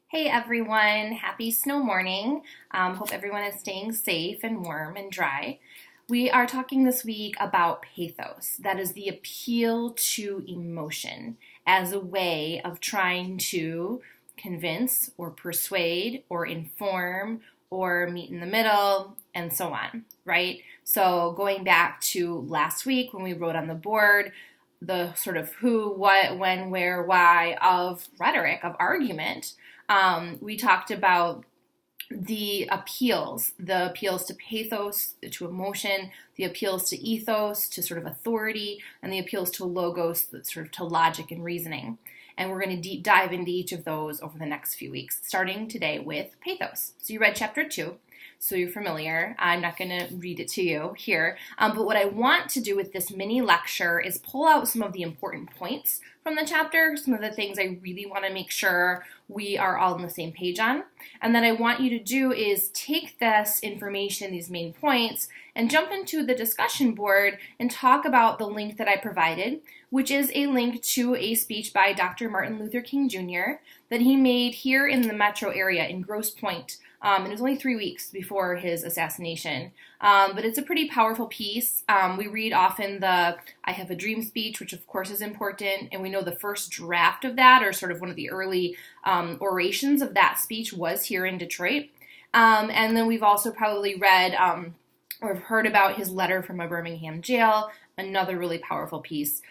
Hey everyone, happy snow morning. Hope everyone is staying safe and warm and dry. We are talking this week about pathos, that is the appeal to emotion as a way of trying to convince or persuade or inform or meet in the middle and so on, right? So going back to last week when we wrote on the board, the sort of who, what, when, where, why of rhetoric, of argument, we talked about the appeals to pathos, to emotion, the appeals to ethos, to sort of authority, and the appeals to logos, sort of to logic and reasoning. And we're going to deep dive into each of those over the next few weeks, starting today with pathos. So you read chapter 2. So you're familiar. I'm not going to read it to you here. But what I want to do with this mini lecture is pull out some of the important points from the chapter, some of the things I really want to make sure we are all on the same page on. And then I want you to do is take this information, these main points, and jump into the discussion board and talk about the link that I provided, which is a link to a speech by Dr. Martin Luther King Jr. that he made here in the metro area in Grosse Pointe. And it was only 3 weeks before his assassination. But it's a pretty powerful piece. We read often the I Have a Dream speech, which of course is important. And we know the first draft of that, or sort of one of the early orations of that speech, was here in Detroit. And then we've also probably read or have heard about his letter from a Birmingham jail, another really powerful piece.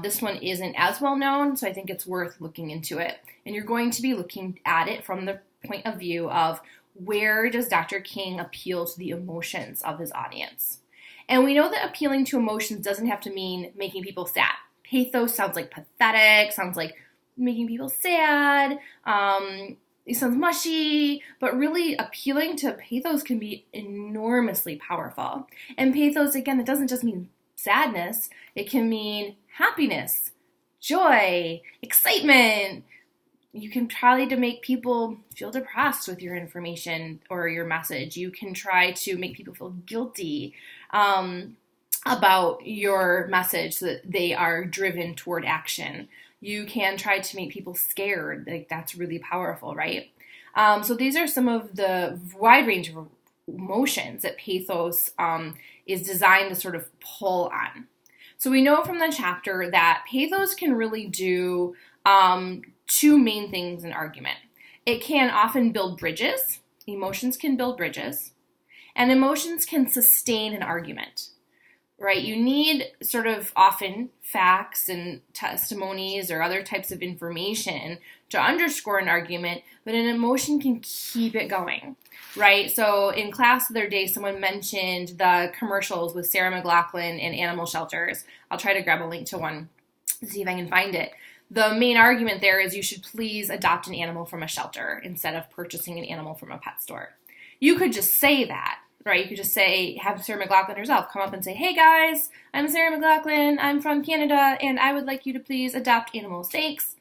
This one isn't as well known, so I think it's worth looking into it. And you're going to be looking at it from the point of view of where does Dr. King appeal to the emotions of his audience? And we know that appealing to emotions doesn't have to mean making people sad. Pathos sounds like pathetic, sounds like making people sad, it sounds mushy, but really appealing to pathos can be enormously powerful. And pathos, again, it doesn't just mean sadness, it can mean happiness, joy, excitement. You can try to make people feel depressed with your information or your message. You can try to make people feel guilty about your message so that they are driven toward action. You can try to make people scared. Like, that's really powerful, right? So these are some of the wide range of emotions that pathos is designed to sort of pull on. So we know from the chapter that pathos can really do two main things in argument. It can often build bridges. Emotions can build bridges. And emotions can sustain an argument, right? You need sort of often facts and testimonies or other types of information to underscore an argument, but an emotion can keep it going, right? So in class the other day, someone mentioned the commercials with Sarah McLachlan and animal shelters. I'll try to grab a link to one to see if I can find it. The main argument there is you should please adopt an animal from a shelter instead of purchasing an animal from a pet store. You could just say that, right? You could just say, have Sarah McLachlan herself come up and say, hey guys, I'm Sarah McLachlan, I'm from Canada, and I would like you to please adopt animals, thanks.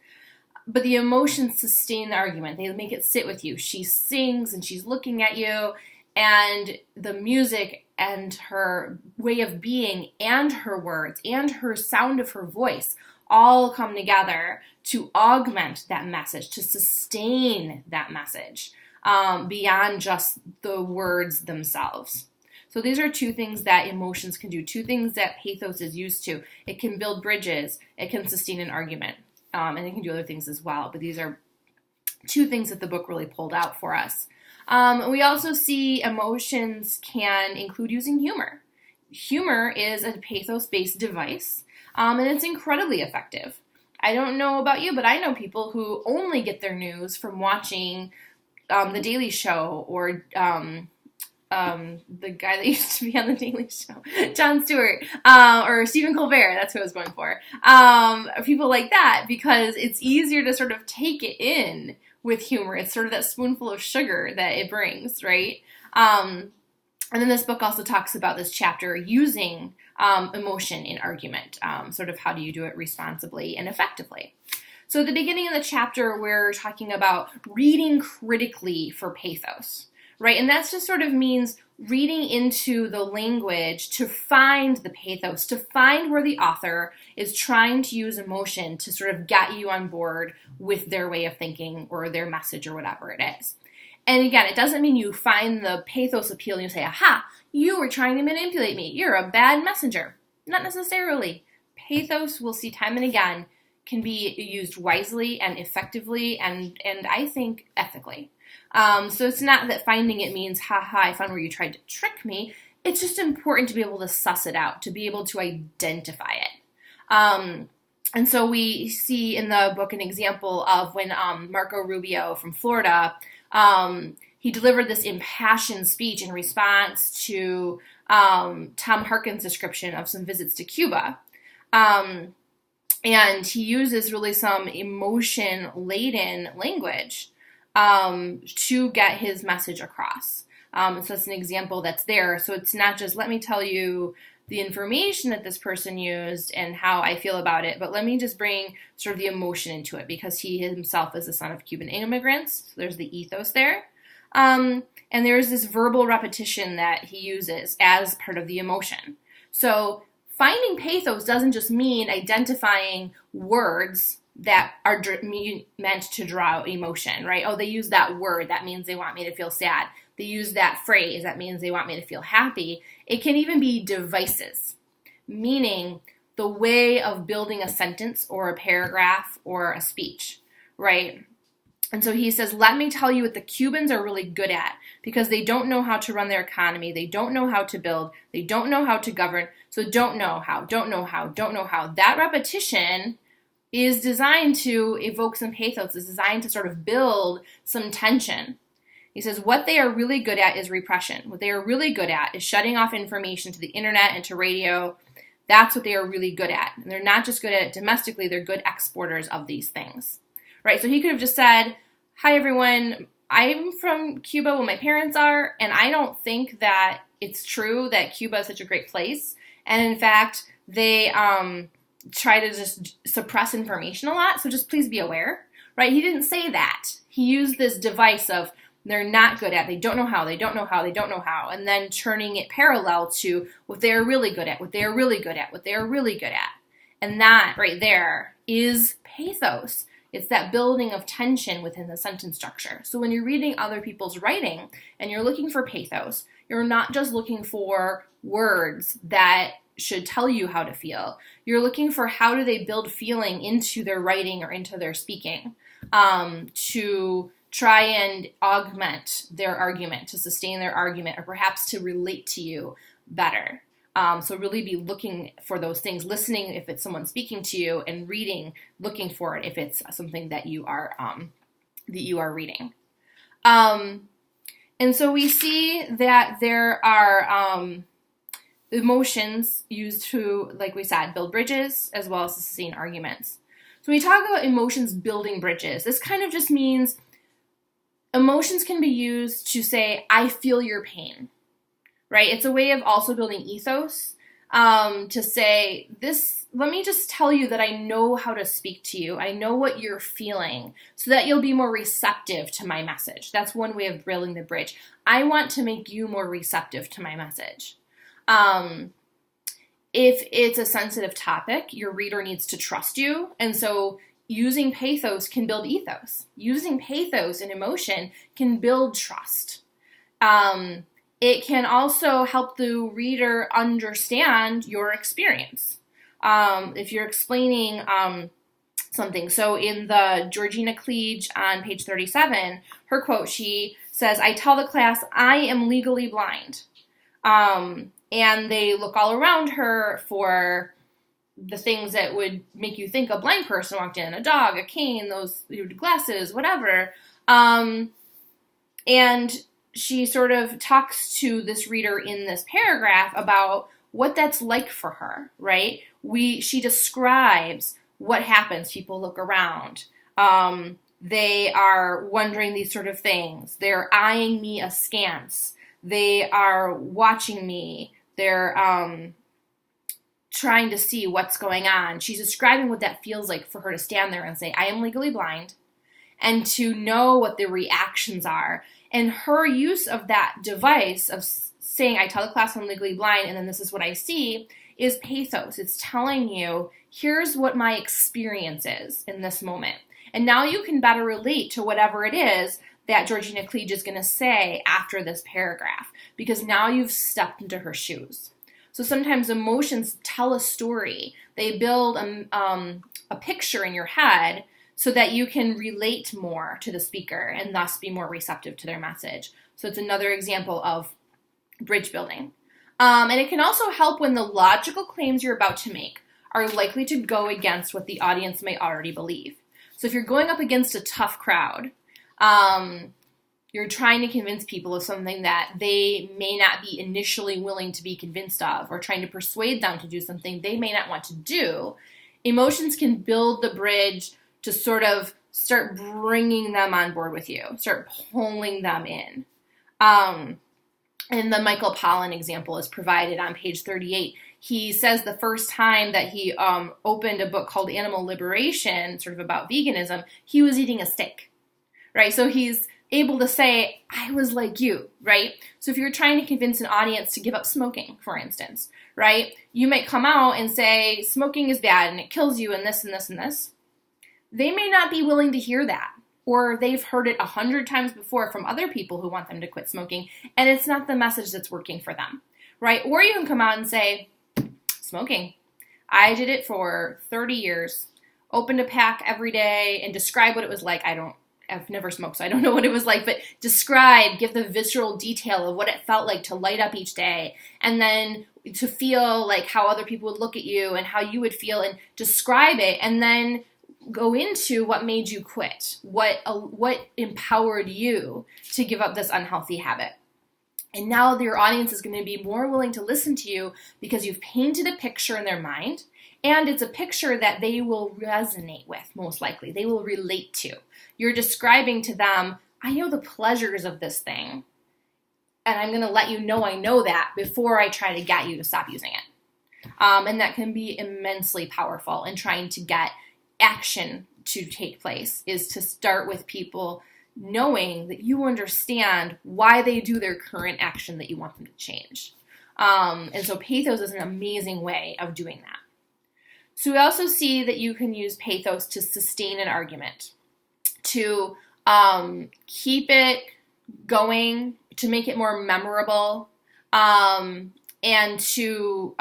But the emotions sustain the argument. They make it sit with you. She sings and she's looking at you, and the music and her way of being and her words and her sound of her voice all come together to augment that message, to sustain that message beyond just the words themselves. So these are two things that emotions can do, two things that pathos is used to. It can build bridges, it can sustain an argument, and it can do other things as well. But these are two things that the book really pulled out for us. We also see emotions can include using humor. Humor is a pathos-based device. And it's incredibly effective. I don't know about you, but I know people who only get their news from watching The Daily Show or the guy that used to be on The Daily Show, Jon Stewart, or Stephen Colbert, that's who I was going for. People like that, because it's easier to sort of take it in with humor. It's sort of that spoonful of sugar that it brings, right? And then this book also talks about this chapter using emotion in argument, sort of how do you do it responsibly and effectively. So at the beginning of the chapter, we're talking about reading critically for pathos, right? And that just sort of means reading into the language to find the pathos, to find where the author is trying to use emotion to sort of get you on board with their way of thinking or their message or whatever it is. And again, it doesn't mean you find the pathos appeal and you say, aha, you were trying to manipulate me. You're a bad messenger. Not necessarily. Pathos, we'll see time and again, can be used wisely and effectively and I think ethically. So it's not that finding it means, haha, I found where you tried to trick me. It's just important to be able to suss it out, to be able to identify it. And so we see in the book an example of when Marco Rubio from Florida, he delivered this impassioned speech in response to Tom Harkin's description of some visits to Cuba. And he uses really some emotion-laden language to get his message across. So that's an example that's there. So it's not just, let me tell you the information that this person used and how I feel about it, but let me just bring sort of the emotion into it, because he himself is the son of Cuban immigrants. So there's the ethos there. And there's this verbal repetition that he uses as part of the emotion. So finding pathos doesn't just mean identifying words that are meant to draw emotion, right? Oh, they use that word. That means they want me to feel sad. They use that phrase. That means they want me to feel happy. It can even be devices, meaning the way of building a sentence or a paragraph or a speech, right? And so he says, let me tell you what the Cubans are really good at, because they don't know how to run their economy. They don't know how to build. They don't know how to govern. So don't know how. That repetition is designed to evoke some pathos. It's designed to sort of build some tension. He says what they are really good at is repression. What they are really good at is shutting off information to the internet and to radio. That's what they are really good at. And they're not just good at it domestically, they're good exporters of these things. Right? So he could have just said, hi everyone, I'm from Cuba, well my parents are, and I don't think that it's true that Cuba is such a great place. And in fact, they try to just suppress information a lot, so just please be aware. Right? He didn't say that. He used this device of they're not good at, they don't know how, and then turning it parallel to what they're really good at, what they're really good at. And that right there is pathos. It's that building of tension within the sentence structure. So when you're reading other people's writing and you're looking for pathos, you're not just looking for words that should tell you how to feel. You're looking for how do they build feeling into their writing or into their speaking to try and augment their argument, to sustain their argument, or perhaps to relate to you better. So really be looking for those things, listening if it's someone speaking to you, and reading, looking for it if it's something that you are reading. And so we see that there are emotions used to, like we said, build bridges as well as to sustain arguments. So when we talk about emotions building bridges, this kind of just means emotions can be used to say, I feel your pain, right? It's a way of also building ethos, to say, let me just tell you that I know how to speak to you. I know what you're feeling so that you'll be more receptive to my message. That's one way of building the bridge. I want to make you more receptive to my message. If it's a sensitive topic, your reader needs to trust you. And so using pathos can build ethos. Using pathos and emotion can build trust. It can also help the reader understand your experience. If you're explaining something. So in the Georgina Cleage on page 37, her quote, she says, I tell the class, I am legally blind. And they look all around her for the things that would make you think a blind person walked in, a dog, a cane, those glasses, whatever. And she sort of talks to this reader in this paragraph about what that's like for her, right? She describes what happens. People look around. They are wondering these sort of things. They're eyeing me askance. They are watching me. They're trying to see what's going on. She's describing what that feels like for her to stand there and say, I am legally blind, and to know what the reactions are. And her use of that device of saying, I tell the class I'm legally blind, and then this is what I see, is pathos. It's telling you, here's what my experience is in this moment. And now you can better relate to whatever it is that Georgina Klege is going to say after this paragraph, because now you've stepped into her shoes. So sometimes emotions tell a story. They build a picture in your head so that you can relate more to the speaker and thus be more receptive to their message. So it's another example of bridge building. And it can also help when the logical claims you're about to make are likely to go against what the audience may already believe. So if you're going up against a tough crowd, you're trying to convince people of something that they may not be initially willing to be convinced of, or trying to persuade them to do something they may not want to do, emotions can build the bridge to sort of start bringing them on board with you, start pulling them in. And the Michael Pollan example is provided on page 38. He says the first time that he opened a book called Animal Liberation, sort of about veganism, he was eating a steak, right? So he's able to say, I was like you, right? So if you're trying to convince an audience to give up smoking, for instance, right? You might come out and say, smoking is bad and it kills you and this and this and this. They may not be willing to hear that, or they've heard it 100 times before from other people who want them to quit smoking, and it's not the message that's working for them, right? Or you can come out and say, smoking, I did it for 30 years, opened a pack every day, and describe what it was like. I've never smoked, so I don't know what it was like, but give the visceral detail of what it felt like to light up each day, and then to feel like how other people would look at you and how you would feel, and describe it, and then go into what made you quit, what empowered you to give up this unhealthy habit. And now your audience is going to be more willing to listen to you because you've painted a picture in their mind, and it's a picture that they will resonate with, most likely. They will relate to. You're describing to them, I know the pleasures of this thing, and I'm going to let you know I know that before I try to get you to stop using it. And that can be immensely powerful in trying to get action to take place, is to start with people knowing that you understand why they do their current action that you want them to change. And so pathos is an amazing way of doing that. So we also see that you can use pathos to sustain an argument, to keep it going, to make it more memorable, and to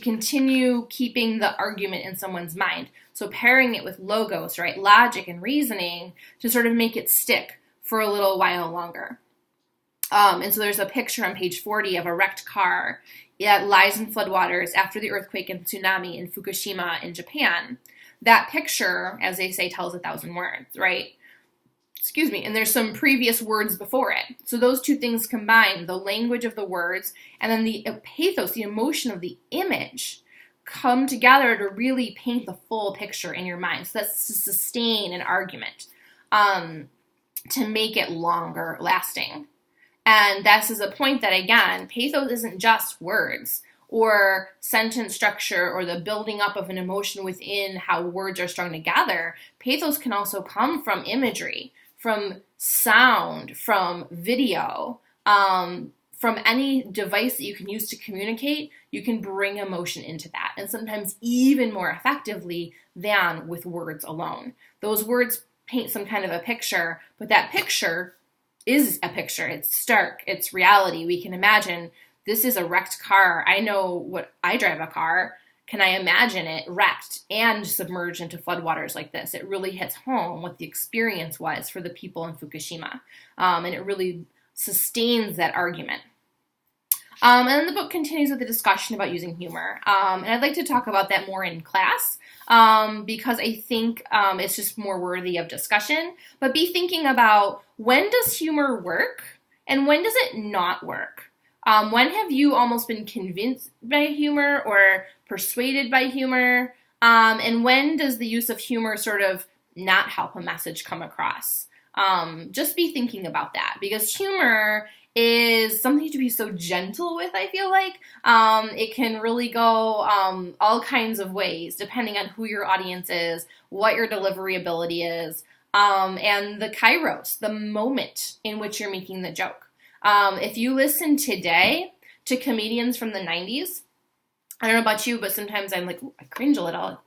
continue keeping the argument in someone's mind. So pairing it with logos, right, logic and reasoning, to sort of make it stick for a little while longer. And so there's a picture on page 40 of a wrecked car that lies in floodwaters after the earthquake and tsunami in Fukushima in Japan. That picture, as they say, tells 1,000 words, right? Excuse me. And there's some previous words before it. So those two things combined, the language of the words and then the pathos, the emotion of the image, come together to really paint the full picture in your mind. So that's to sustain an argument, to make it longer lasting. And this is a point that, again, pathos isn't just words or sentence structure or the building up of an emotion within how words are strung together. Pathos can also come from imagery, from sound, from video, from any device that you can use to communicate. You can bring emotion into that, and sometimes even more effectively than with words alone. Those words paint some kind of a picture, but that picture is a picture. It's stark. It's reality. We can imagine this is a wrecked car. I know what I drive a car. Can I imagine it wrecked and submerged into floodwaters like this? It really hits home what the experience was for the people in Fukushima, and it really sustains that argument. And then the book continues with a discussion about using humor. And I'd like to talk about that more in class because I think it's just more worthy of discussion. But be thinking about, when does humor work and when does it not work? When have you almost been convinced by humor or persuaded by humor? And when does the use of humor sort of not help a message come across? Just be thinking about that, because humor is something to be so gentle with, I feel like. It can really go all kinds of ways, depending on who your audience is, what your delivery ability is, and the kairos, the moment in which you're making the joke. If you listen today to comedians from the 90s, I don't know about you, but sometimes I'm like, I cringe a little.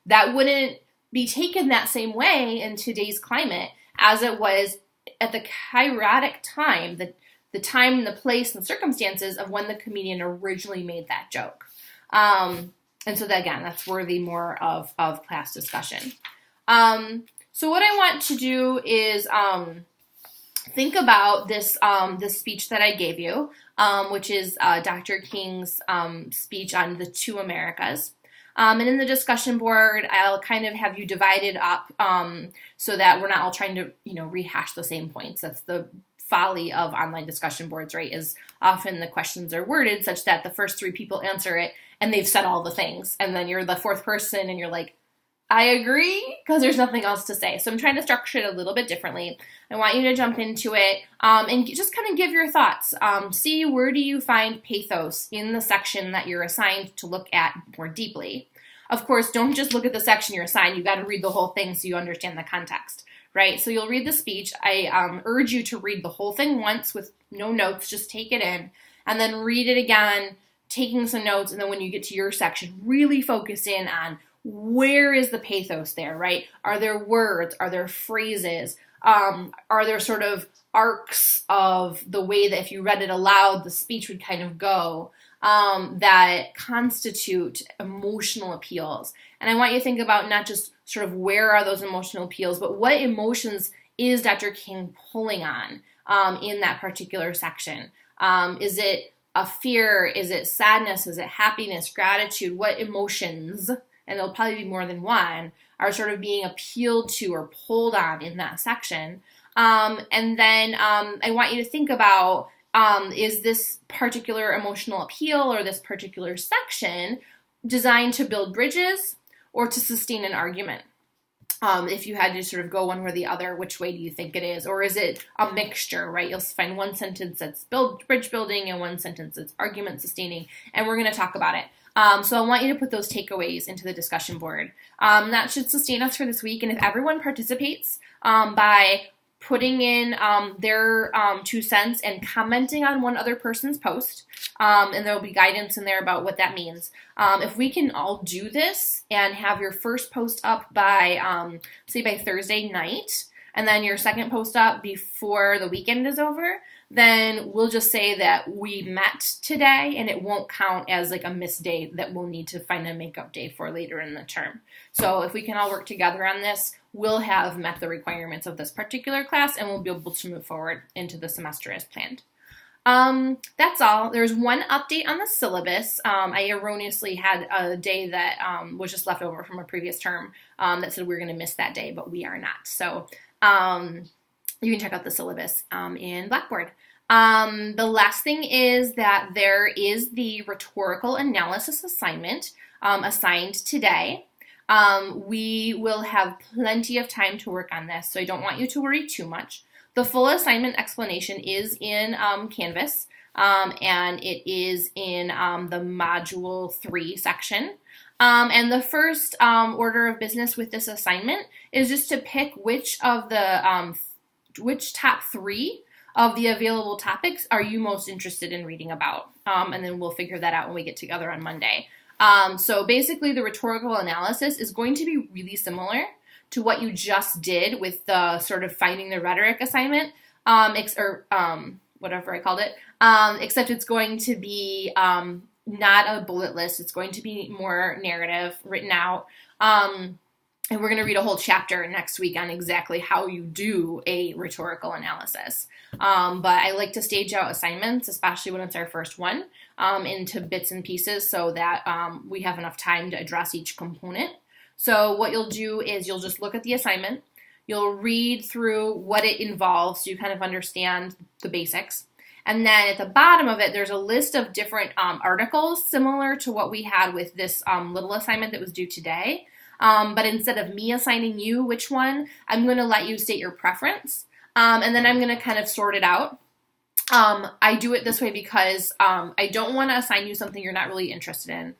That wouldn't be taken that same way in today's climate as it was at the chaotic time, the time, the place, and circumstances of when the comedian originally made that joke. And so that, again, that's worthy more of class discussion. So what I want to do is think about this speech that I gave you, which is Dr. King's speech on the two Americas. And in the discussion board, I'll kind of have you divided up so that we're not all trying to, rehash the same points. That's the folly of online discussion boards, right? Is often the questions are worded such that the first three people answer it and they've said all the things. And then you're the fourth person and you're like, I agree, because there's nothing else to say. So I'm trying to structure it a little bit differently. I want you to jump into it and just kind of give your thoughts. See, where do you find pathos in the section that you're assigned to look at more deeply? Of course, don't just look at the section you're assigned. You've got to read the whole thing so you understand the context, right? So you'll read the speech. I urge you to read the whole thing once with no notes. Just take it in and then read it again, taking some notes. And then when you get to your section, really focus in on where is the pathos there, right? Are there words? Are there phrases? Are there sort of arcs of the way that if you read it aloud, the speech would kind of go that constitute emotional appeals? And I want you to think about not just sort of where are those emotional appeals, but what emotions is Dr. King pulling on in that particular section? Is it a fear? Is it sadness? Is it happiness, gratitude? What emotions, and there'll probably be more than one, are sort of being appealed to or pulled on in that section? And then I want you to think about, is this particular emotional appeal or this particular section designed to build bridges or to sustain an argument? If you had to sort of go one or the other, which way do you think it is? Or is it a mixture, right? You'll find one sentence that's bridge building and one sentence that's argument sustaining, and we're going to talk about it. So I want you to put those takeaways into the discussion board. That should sustain us for this week. And if everyone participates by putting in their 2 cents and commenting on one other person's post, and there'll be guidance in there about what that means. If we can all do this and have your first post up by, say, by Thursday night, and then your second post up before the weekend is over, then we'll just say that we met today and it won't count as like a missed day that we'll need to find a makeup day for later in the term. So if we can all work together on this, we'll have met the requirements of this particular class and we'll be able to move forward into the semester as planned. That's all. There's one update on the syllabus. I erroneously had a day that was just left over from a previous term that said we were going to miss that day, but we are not. So you can check out the syllabus in Blackboard. The last thing is that there is the rhetorical analysis assignment assigned today. We will have plenty of time to work on this, so I don't want you to worry too much. The full assignment explanation is in Canvas, and it is in the Module 3 section. And the first order of business with this assignment is just to pick which of the which top 3 of the available topics are you most interested in reading about, and then we'll figure that out when we get together on Monday. So basically, the rhetorical analysis is going to be really similar to what you just did with the sort of finding the rhetoric assignment, whatever I called it, except it's going to be not a bullet list. It's going to be more narrative written out. And we're going to read a whole chapter next week on exactly how you do a rhetorical analysis. But I like to stage out assignments, especially when it's our first one, into bits and pieces so that we have enough time to address each component. So what you'll do is you'll just look at the assignment. You'll read through what it involves so you kind of understand the basics. And then at the bottom of it, there's a list of different articles similar to what we had with this little assignment that was due today. But instead of me assigning you which one, I'm going to let you state your preference. And then I'm going to kind of sort it out. I do it this way because I don't want to assign you something you're not really interested in.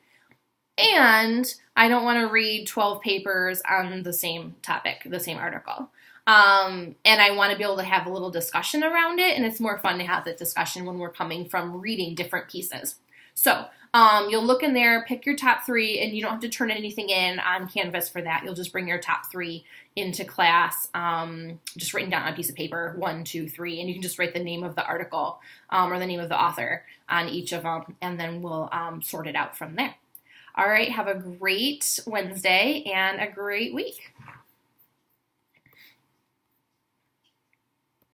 And I don't want to read 12 papers on the same topic, the same article. And I want to be able to have a little discussion around it. And it's more fun to have that discussion when we're coming from reading different pieces. So you'll look in there, pick your top 3, and you don't have to turn anything in on Canvas for that. You'll just bring your top 3 into class, just written down on a piece of paper, 1, 2, 3, and you can just write the name of the article or the name of the author on each of them, and then we'll sort it out from there. All right, have a great Wednesday and a great week.